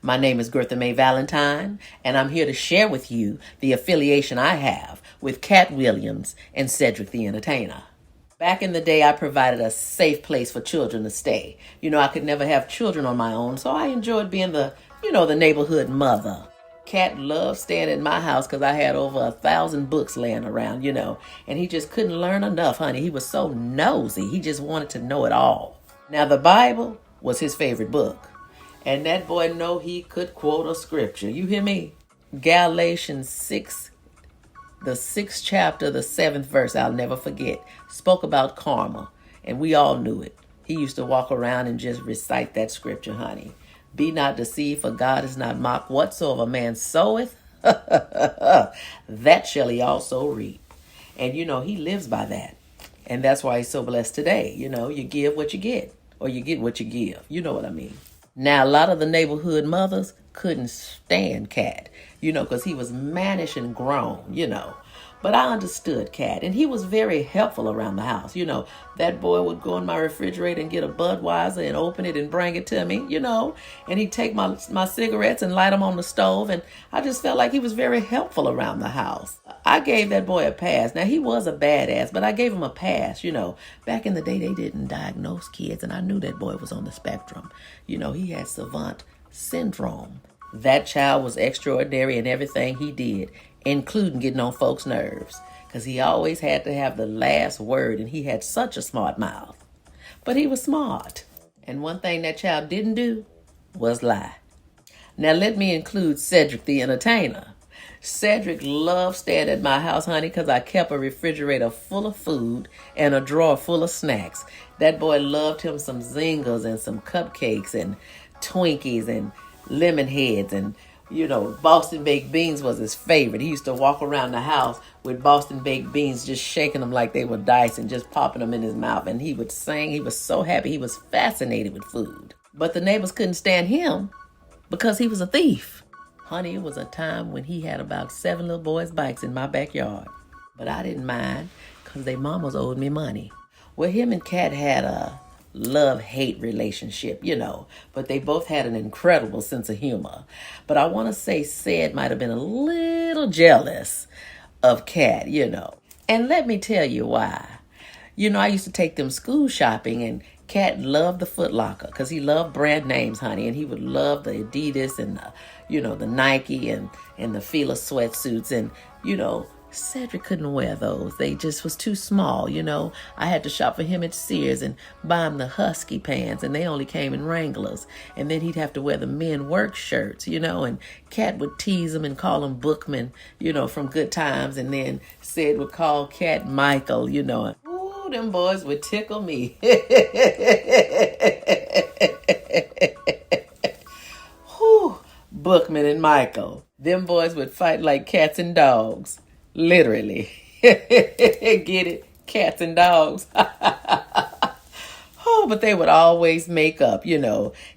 My name is Gertha Mae Valentine, and I'm here to share with you the affiliation I have with Katt Williams and Cedric the Entertainer. Back in the day, I provided a safe place for children to stay. I could never have children on my own, so I enjoyed being the neighborhood mother. Katt loved staying at my house because I had over 1,000 books laying around, and he just couldn't learn enough, honey. He was so nosy. He just wanted to know it all. Now, the Bible was his favorite book, and that boy know he could quote a scripture. You hear me? Galatians 6, the 6th chapter, the 7th verse, I'll never forget, spoke about karma, and we all knew it. He used to walk around and just recite that scripture, honey. Be not deceived, for God is not mocked. Whatsoever man soweth, that shall he also reap. And he lives by that. And that's why he's so blessed today. You give what you get, or you get what you give. You know what I mean? Now, a lot of the neighborhood mothers couldn't stand Katt, because he was mannish and grown, But I understood Katt, and he was very helpful around the house. That boy would go in my refrigerator and get a Budweiser and open it and bring it to me, and he'd take my cigarettes and light them on the stove, and I just felt like he was very helpful around the house. I gave that boy a pass. Now, he was a badass, but I gave him a pass, Back in the day, they didn't diagnose kids, and I knew that boy was on the spectrum. He had savant syndrome. That child was extraordinary in everything he did, including getting on folks' nerves, because he always had to have the last word, and he had such a smart mouth. But he was smart. And one thing that child didn't do was lie. Now let me include Cedric the Entertainer. Cedric loved staying at my house, honey, because I kept a refrigerator full of food and a drawer full of snacks. That boy loved him some Zingers and some cupcakes and Twinkies and lemon heads, and Boston baked beans was his favorite. He used to walk around the house with Boston baked beans, just shaking them like they were dice and just popping them in his mouth. And he would sing. He was so happy. He was fascinated with food. But the neighbors couldn't stand him because he was a thief. Honey, it was a time when he had about 7 little boys' bikes in my backyard. But I didn't mind because their mamas owed me money. Well, him and Katt had a love-hate relationship, but they both had an incredible sense of humor. But I want to say Ced might have been a little jealous of Katt, And let me tell you why. I used to take them school shopping, and Katt loved the Foot Locker because he loved brand names, honey, and he would love the Adidas and the Nike and the Fila sweatsuits, and Cedric couldn't wear those. They just was too small, I had to shop for him at Sears and buy him the Husky pants, and they only came in Wranglers. And then he'd have to wear the men work shirts, and Katt would tease him and call him Bookman, from Good Times. And then Ced would call Katt Michael, Ooh, them boys would tickle me. Whew, Bookman and Michael. Them boys would fight like cats and dogs. Literally. Get it? Cats and dogs. Oh, but they would always make up,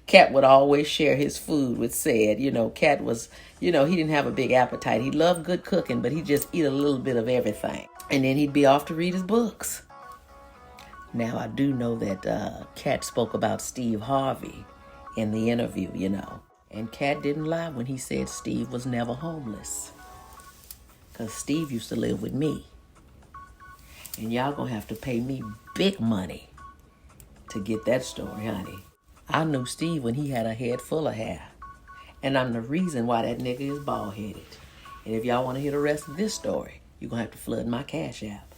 Katt would always share his food with Ced. Katt was, he didn't have a big appetite. He loved good cooking, but he'd just eat a little bit of everything. And then he'd be off to read his books. Now, I do know that Katt spoke about Steve Harvey in the interview, And Katt didn't lie when he said Steve was never homeless. Because Steve used to live with me. And y'all gonna have to pay me big money to get that story, honey. I knew Steve when he had a head full of hair. And I'm the reason why that nigga is bald-headed. And if y'all want to hear the rest of this story, you're gonna have to flood my Cash App.